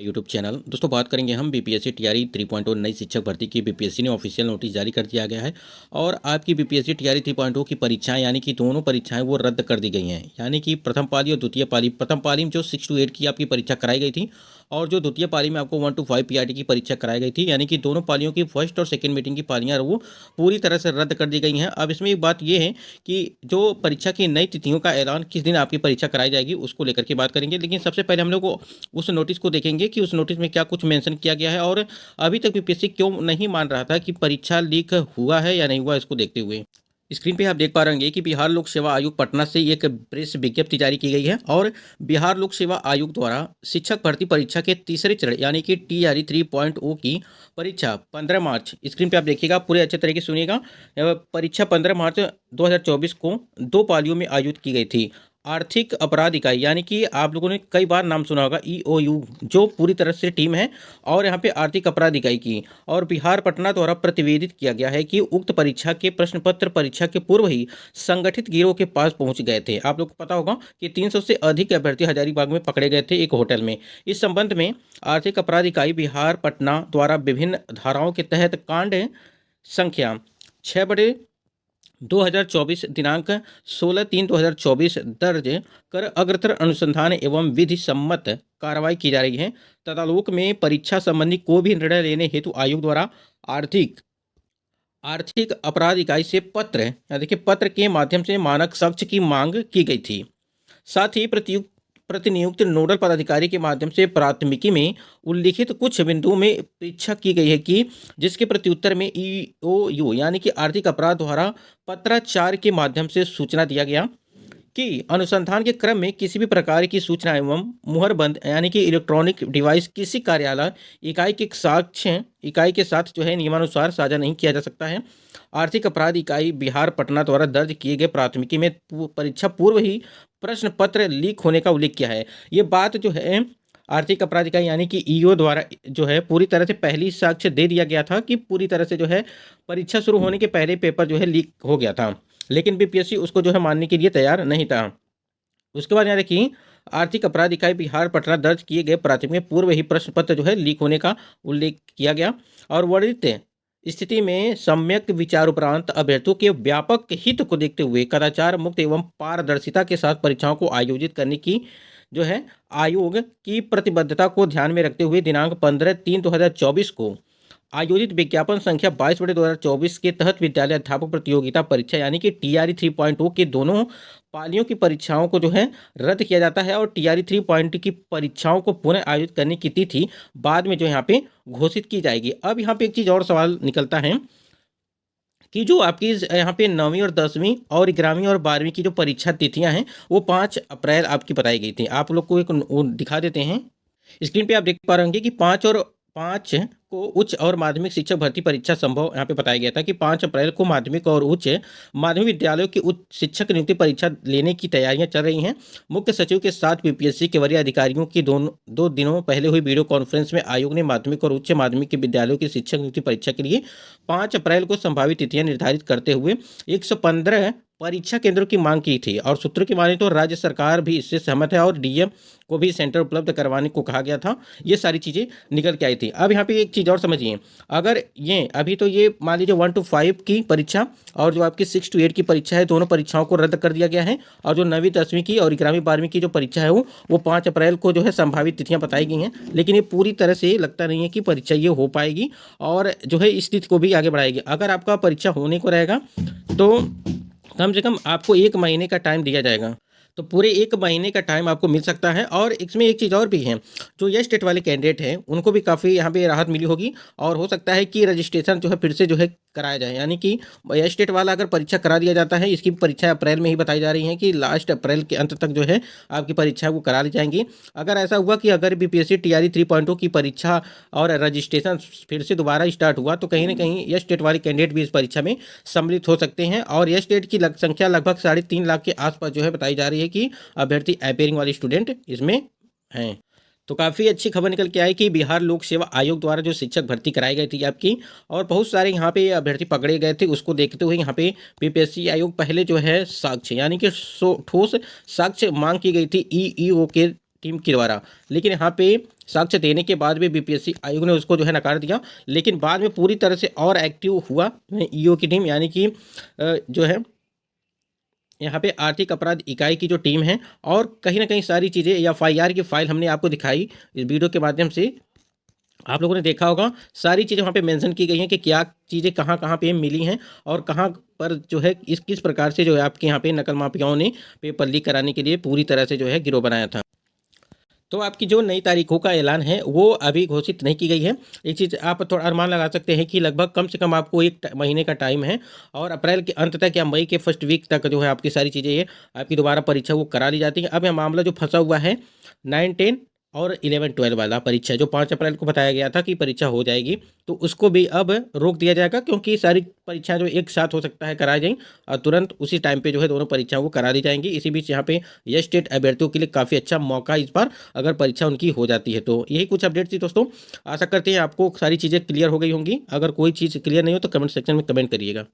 YouTube channel. दोस्तों बात करेंगे हम बीपीएससी टीआरई 3.0 नई शिक्षक भर्ती की बीपीएससी ने ऑफिशियल नोटिस जारी कर दिया गया है और आपकी बीपीएससी टीआरई 3.0 की परीक्षाएं यानी कि दोनों परीक्षाएं वो रद्द कर दी गई हैं। यानी कि प्रथम पाली और द्वितीय पाली, प्रथम पाली में जो 6 to 8 की आपकी परीक्षा कराई गई थी और जो द्वितीय पाली में आपको 1 to 5 पीआरटी की परीक्षा कराई गई थी, यानी कि दोनों पालियों की फर्स्ट और सेकेंड मीटिंग की पालियाँ वो पूरी तरह से रद्द कर दी गई हैं। अब इसमें एक बात ये है कि जो परीक्षा की नई तिथियों का ऐलान किस दिन आपकी परीक्षा कराई जाएगी उसको लेकर के बात करेंगे, लेकिन सबसे पहले हम लोग उस नोटिस को देखेंगे कि उस नोटिस में क्या कुछ मेंशन किया गया है और अभी तक बीपीएससी क्यों नहीं मान रहा था कि परीक्षा लीक हुआ है या नहीं हुआ। इसको देखते हुए स्क्रीन पे आप देख पा रहे होंगे कि बिहार लोक सेवा आयोग पटना से एक प्रेस विज्ञप्ति जारी की गई है और बिहार लोक सेवा आयोग द्वारा शिक्षक भर्ती परीक्षा के तीसरे चरण यानी कि टीआरई 3.0 की परीक्षा 15 मार्च, स्क्रीन पे आप देखिएगा, पूरे अच्छे तरीके से सुनिएगा। परीक्षा 15 मार्च 2024 को 2 पालियों में आयोजित की गई थी। आर्थिक अपराध इकाई यानी कि आप लोगों ने कई बार नाम सुना होगा ईओयू, जो पूरी तरह से टीम है और यहाँ पे आर्थिक अपराध इकाई की और बिहार पटना द्वारा प्रतिवेदित किया गया है कि उक्त परीक्षा के प्रश्न पत्र परीक्षा के पूर्व ही संगठित गिरोह के पास पहुंच गए थे। आप लोग को पता होगा कि 300 से अधिक अभ्यर्थी हजारीबाग में पकड़े गए थे एक होटल में। इस संबंध में आर्थिक अपराध इकाई बिहार पटना द्वारा विभिन्न धाराओं के तहत कांड संख्या 6/2024 दिनांक 16/3/2024 दर्ज कर अग्रतर अनुसंधान एवं विधि सम्मत कार्रवाई की जा रही है। तदालोक में परीक्षा संबंधी कोई भी निर्णय लेने हेतु आयोग द्वारा आर्थिक आर्थिक अपराध इकाई से पत्र या देखिए पत्र के माध्यम से मानक साक्ष्य की मांग की गई थी। साथ ही प्रतिनियुक्त नोडल पदाधिकारी के माध्यम से प्राथमिकी में उल्लिखित कुछ बिंदुओं में परीक्षा की गई है कि जिसके प्रत्युत्तर में ईओयू यानी कि आर्थिक अपराध द्वारा पत्राचार के माध्यम से सूचना दिया गया कि अनुसंधान के क्रम में किसी भी प्रकार की सूचना एवं मुहरबंद यानी कि इलेक्ट्रॉनिक डिवाइस किसी कार्यालय इकाई के साथ जो है नियमानुसार साझा नहीं किया जा सकता है। आर्थिक अपराध इकाई बिहार पटना द्वारा दर्ज किए गए प्राथमिकी में परीक्षा पूर्व ही प्रश्न पत्र लीक होने का उल्लेख किया है। ये बात जो है आर्थिक अपराध इकाई यानी कि ईओ द्वारा जो है पूरी तरह से पहली साक्ष्य दे दिया गया था कि पूरी तरह से जो है परीक्षा शुरू होने के पहले पेपर जो है लीक हो गया था, लेकिन बीपीएससी उसको जो है मानने के लिए तैयार नहीं था। उसके बाद यहाँ देखिए, आर्थिक अपराध इकाई बिहार पटना दर्ज किए गए प्राथमिक में पूर्व ही प्रश्न पत्र जो है लीक होने का उल्लेख किया गया और वर्णित स्थिति में सम्यक विचार उपरांत अभ्यर्थियों के व्यापक हित को देखते हुए कदाचार मुक्त एवं पारदर्शिता के साथ परीक्षाओं को आयोजित करने की जो है आयोग की प्रतिबद्धता को ध्यान में रखते हुए दिनांक 15/3/2024 को आयोजित विज्ञापन संख्या 22/2024 के तहत विद्यालय अध्यापक प्रतियोगिता परीक्षा यानी कि टीआरई 3.0 के दोनों पालियों की परीक्षाओं को जो है रद्द किया जाता है और टीआरई 3.0 की परीक्षाओं को पुनः आयोजित करने की तिथि बाद में जो यहाँ पे घोषित की जाएगी। अब यहाँ पे एक चीज़ और सवाल निकलता है कि जो आपकी यहाँ पे 9वीं और 10वीं और 11वीं और 12वीं की जो परीक्षा तिथियाँ हैं वो 5 अप्रैल आपकी बताई गई थी। आप लोग को एक वो दिखा देते हैं। स्क्रीन पे आप देख पा रहे होंगे कि 5 को उच्च और माध्यमिक शिक्षक भर्ती परीक्षा संभव यहाँ पे बताया गया था कि 5 अप्रैल को माध्यमिक और उच्च माध्यमिक विद्यालयों की उच्च शिक्षक नियुक्ति परीक्षा लेने की तैयारियां चल रही हैं। मुख्य सचिव के साथ बीपीएससी के वरीय अधिकारियों की दो दिनों पहले हुई वीडियो कॉन्फ्रेंस में आयोग ने माध्यमिक और उच्च माध्यमिक के विद्यालयों की शिक्षक नियुक्ति परीक्षा के लिए 5 अप्रैल को संभावित तिथियां निर्धारित करते हुए 115 परीक्षा केंद्रों की मांग की थी और सूत्रों की माने तो राज्य सरकार भी इससे सहमत है और डीएम को भी सेंटर उपलब्ध करवाने को कहा गया था। ये सारी चीज़ें निकल के आई थी। अब यहाँ पे एक चीज़ और समझिए, अगर ये अभी तो ये मान लीजिए 1 to 5 की परीक्षा और जो आपकी 6 to 8 की परीक्षा है दोनों परीक्षाओं को रद्द कर दिया गया है और जो 9वीं 10वीं की और 11वीं 12वीं की जो परीक्षा है वो 5 अप्रैल को जो है संभावित तिथियाँ बताई गई हैं, लेकिन ये पूरी तरह से लगता नहीं है कि परीक्षा ये हो पाएगी और जो है इस तिथि को भी आगे बढ़ाएगी। अगर आपका परीक्षा होने को रहेगा तो कम से कम आपको 1 महीने का टाइम दिया जाएगा, तो पूरे 1 महीने का टाइम आपको मिल सकता है। और इसमें एक चीज़ और भी है, जो ये स्टेट वाले कैंडिडेट हैं उनको भी काफ़ी यहाँ पे राहत मिली होगी और हो सकता है कि रजिस्ट्रेशन जो है फिर से जो है कराया जाए, यानी कि ये स्टेट वाला अगर परीक्षा करा दिया जाता है, इसकी परीक्षा अप्रैल में ही बताई जा रही है कि लास्ट अप्रैल के अंत तक जो है आपकी परीक्षा वो करा ली जाएंगी। अगर ऐसा हुआ कि अगर बीपीएससी टीआरई 3.0 की परीक्षा और रजिस्ट्रेशन फिर से दोबारा स्टार्ट हुआ तो कहीं ना कहीं ये स्टेट वाले कैंडिडेट भी इस परीक्षा में सम्मिलित हो सकते हैं और ये स्टेट की संख्या लगभग 3.5 लाख के आसपास जो है बताई जा रही है कि अभ्यर्थी अपेयरिंग वाले स्टूडेंट इसमें हैं। तो काफ़ी अच्छी खबर निकल के आई कि बिहार लोक सेवा आयोग द्वारा जो शिक्षक भर्ती कराई गई थी आपकी और बहुत सारे यहाँ पे अभ्यर्थी पकड़े गए थे, उसको देखते हुए यहाँ पे बीपीएससी आयोग पहले जो है साक्ष्य यानी कि ठोस साक्ष्य मांग की गई थी ईईओ के टीम के द्वारा। लेकिन यहाँ पे साक्ष्य देने के बाद भी बीपीएससी आयोग ने उसको जो है नकार दिया। लेकिन बाद में पूरी तरह से और एक्टिव हुआ ईओ की टीम, यानी कि जो है यहाँ पे आर्थिक अपराध इकाई की जो टीम है, और कहीं ना कहीं सारी चीज़ें एफआईआर की फाइल हमने आपको दिखाई इस वीडियो के माध्यम से। आप लोगों ने देखा होगा सारी चीज़ें वहाँ पे मेंशन की गई हैं कि क्या चीज़ें कहाँ कहाँ पे मिली हैं और कहाँ पर जो है इस किस प्रकार से जो है आपके यहाँ पे नकल माफियाओं ने पेपर लीक कराने के लिए पूरी तरह से जो है गिरोह बनाया था। तो आपकी जो नई तारीखों का ऐलान है वो अभी घोषित नहीं की गई है। एक चीज़ आप थोड़ा अनुमान लगा सकते हैं कि लगभग कम से कम आपको एक महीने का टाइम है, और अप्रैल के अंत तक या मई के फर्स्ट वीक तक जो है आपकी सारी चीज़ें ये आपकी दोबारा परीक्षा वो करा ली जाती है। अब यह मामला जो फंसा हुआ है 9, 10 और 11, 12 वाला परीक्षा जो 5 अप्रैल को बताया गया था कि परीक्षा हो जाएगी, तो उसको भी अब रोक दिया जाएगा, क्योंकि सारी परीक्षाएं जो एक साथ हो सकता है कराई जाएंगी और तुरंत उसी टाइम पे जो है दोनों परीक्षाओं को करा दी जाएंगी। इसी बीच यहाँ पे ये स्टेट अभ्यर्थियों के लिए काफ़ी अच्छा मौका इस बार, अगर परीक्षा उनकी हो जाती है। तो यही कुछ अपडेट थी दोस्तों। आशा करते हैं आपको सारी चीज़ें क्लियर हो गई होंगी। अगर कोई चीज़ क्लियर नहीं हो तो कमेंट सेक्शन में कमेंट करिएगा।